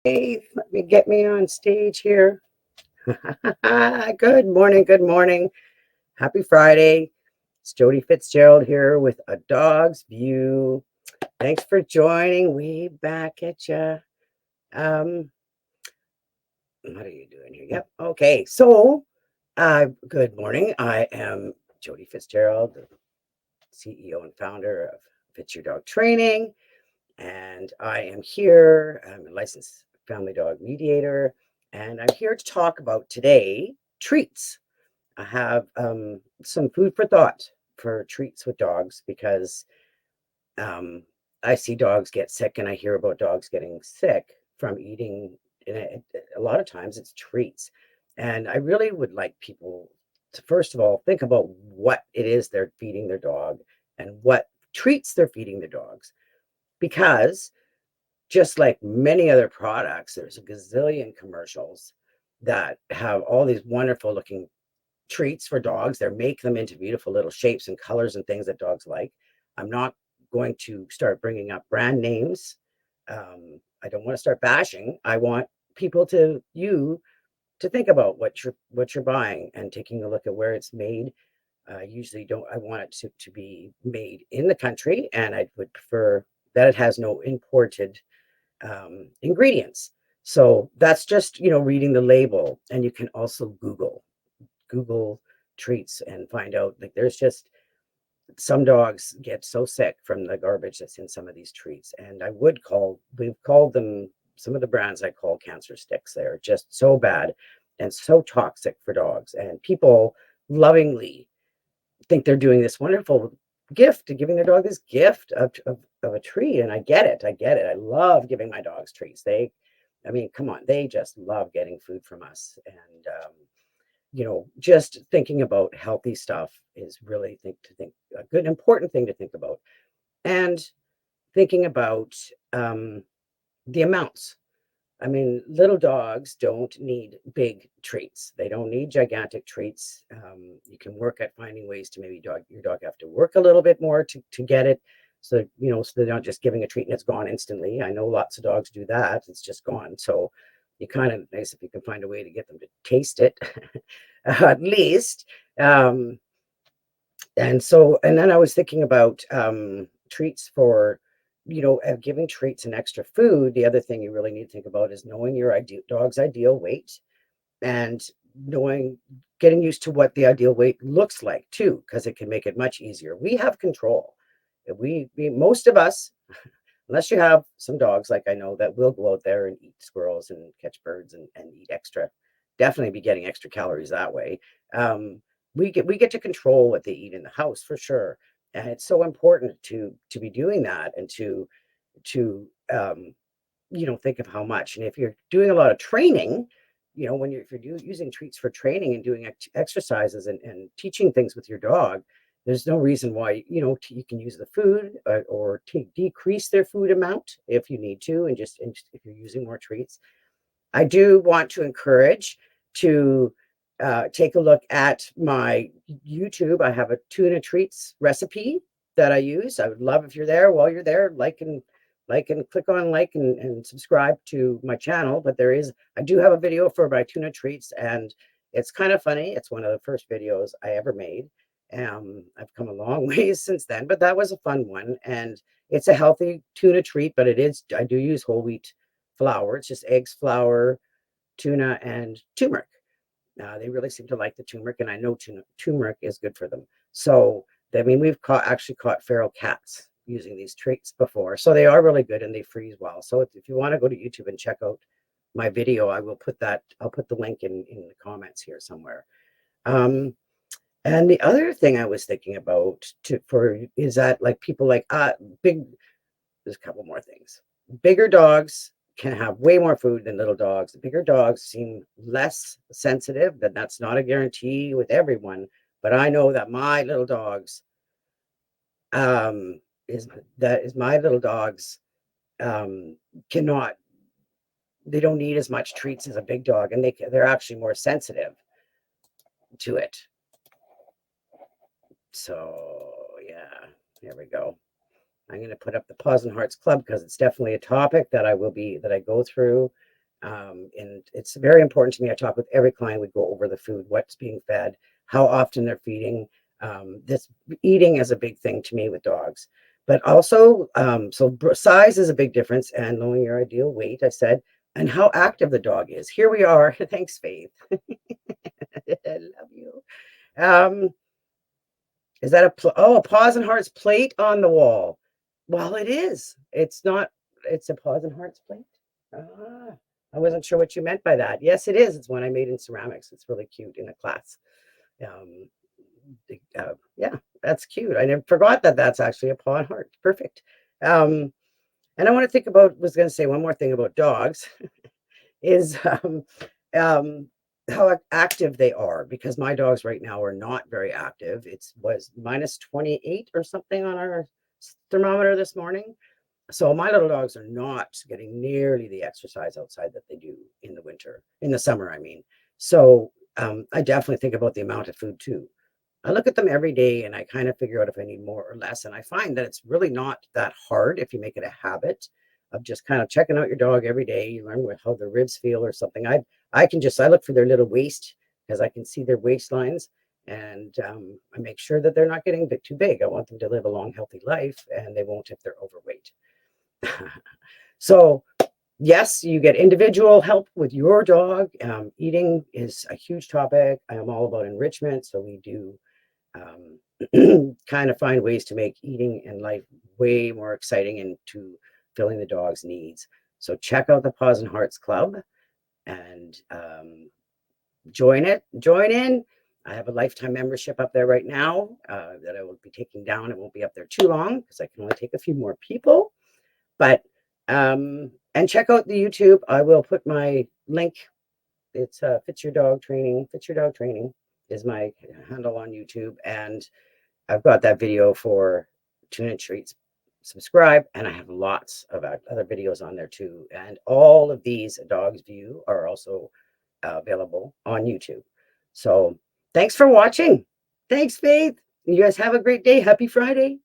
Hey, let me get me on stage here. Good morning. Good morning. Happy Friday. It's Jodie Fitzgerald here with A Dog's View. Thanks for joining. We back at you. Um, what are you doing here? Yep. Okay. Good morning. I am Jodie Fitzgerald, the CEO and founder of Fitz Your Dog Training, and I am here. I'm a licensed family dog mediator, and I'm here to talk about today treats. I have some food for thought for treats with dogs because um, I see dogs get sick, and I hear about dogs getting sick from eating. And a lot of times it's treats, and I really would like people to first of all think about what it is they're feeding their dog and what treats they're feeding their dogs, because just like many other products, there's a gazillion commercials that have all these wonderful looking treats for dogs. They make them into beautiful little shapes and colors and things that dogs like. I'm not going to start bringing up brand names. I don't want to start bashing. I want people to think about what you're buying and taking a look at where it's made. Usually don't I want it to be made in the country, and I would prefer that it has no imported ingredients. So that's just, reading the label. And you can also Google treats and find out, like, there's just some dogs get so sick from the garbage that's in some of these treats. And we've called them, some of the brands I call cancer sticks. They're just so bad and so toxic for dogs. And people lovingly think they're doing this wonderful gift, to giving their dog this gift of a treat. And I get it. I get it. I love giving my dogs treats. I mean, come on, they just love getting food from us. And, just thinking about healthy stuff is really a good, important thing to think about. And thinking about the amounts. I mean, little dogs don't need big treats. They don't need gigantic treats. You can work at finding ways to maybe your dog have to work a little bit more to get it. So they're not just giving a treat and it's gone instantly. I know lots of dogs do that. It's just gone. So you kind of nice if you can find a way to get them to taste it, at least. Um, and then I was thinking about treats for, giving treats and extra food. The other thing you really need to think about is knowing your dog's ideal weight, and knowing, getting used to what the ideal weight looks like too, because it can make it much easier. We have control. Most of us, unless you have some dogs like I know that will go out there and eat squirrels and catch birds and eat extra, definitely be getting extra calories that way. Um, we get to control what they eat in the house for sure, and it's so important to be doing that, and to think of how much. And if you're doing a lot of training, if you're using treats for training and doing exercises and teaching things with your dog, there's no reason why, you can use the food, or decrease their food amount if you need to, and if you're using more treats. I do want to encourage to take a look at my YouTube. I have a tuna treats recipe that I use. I would love if you're there. While you're there, like and click on like and subscribe to my channel. But I do have a video for my tuna treats, and it's kind of funny. It's one of the first videos I ever made. I've come a long ways since then, but that was a fun one. And it's a healthy tuna treat, but I do use whole wheat flour. It's just eggs, flour, tuna, and turmeric. They really seem to like the turmeric, and I know turmeric is good for them. So, I mean, we've actually caught feral cats using these treats before. So they are really good, and they freeze well. So if you want to go to YouTube and check out my video, I'll put the link in the comments here somewhere. Um, and the other thing I was thinking about is that, like, people like big. There's a couple more things. Bigger dogs can have way more food than little dogs. The bigger dogs seem less sensitive. That's not a guarantee with everyone, but I know that um, my little dogs um, cannot. They don't need as much treats as a big dog, and they're actually more sensitive to it. So yeah, there we go. I'm going to put up the Paws and Hearts Club because it's definitely a topic that I go through. And it's very important to me. I talk with every client. We go over the food, what's being fed, how often they're feeding. This eating is a big thing to me with dogs. But also, size is a big difference, and knowing your ideal weight, I said, and how active the dog is. Here we are. Thanks, Faith. I love you. Um, is that a Paws and Hearts plate on the wall? Well, it is. It's not. It's a Paws and Hearts plate. Ah, I wasn't sure what you meant by that. Yes, it is. It's one I made in ceramics. It's really cute in a class. Um, yeah, that's cute. I never forgot that that's actually a paw and heart. Perfect. Um, and I want to think about. Was going to say one more thing about dogs is um, how active they are, because my dogs right now are not very active. It was minus 28 or something on our thermometer this morning. So my little dogs are not getting nearly the exercise outside that they do in the winter, in the summer, I mean. So I definitely think about the amount of food too. I look at them every day and I kind of figure out if I need more or less. And I find that it's really not that hard if you make it a habit of just kind of checking out your dog every day. You learn how their ribs feel or something. I look for their little waist, because I can see their waistlines, and I make sure that they're not getting a bit too big. I want them to live a long, healthy life, and they won't if they're overweight. So yes, you get individual help with your dog. Eating is a huge topic. I am all about enrichment. So we do kind of find ways to make eating and life way more exciting and to filling the dog's needs. So check out the Paws and Hearts Club and join in. I have a lifetime membership up there right now that I will be taking down. It won't be up there too long because I can only take a few more people. But and check out the YouTube. I will put my link. It's Fitz Your Dog Training. Fitz Your Dog Training is my handle on YouTube, and I've got that video for tuna treats. Subscribe, and I have lots of other videos on there too. And all of these Dogs View are also available on YouTube. So thanks for watching. Thanks, Faith. You guys have a great day. Happy Friday.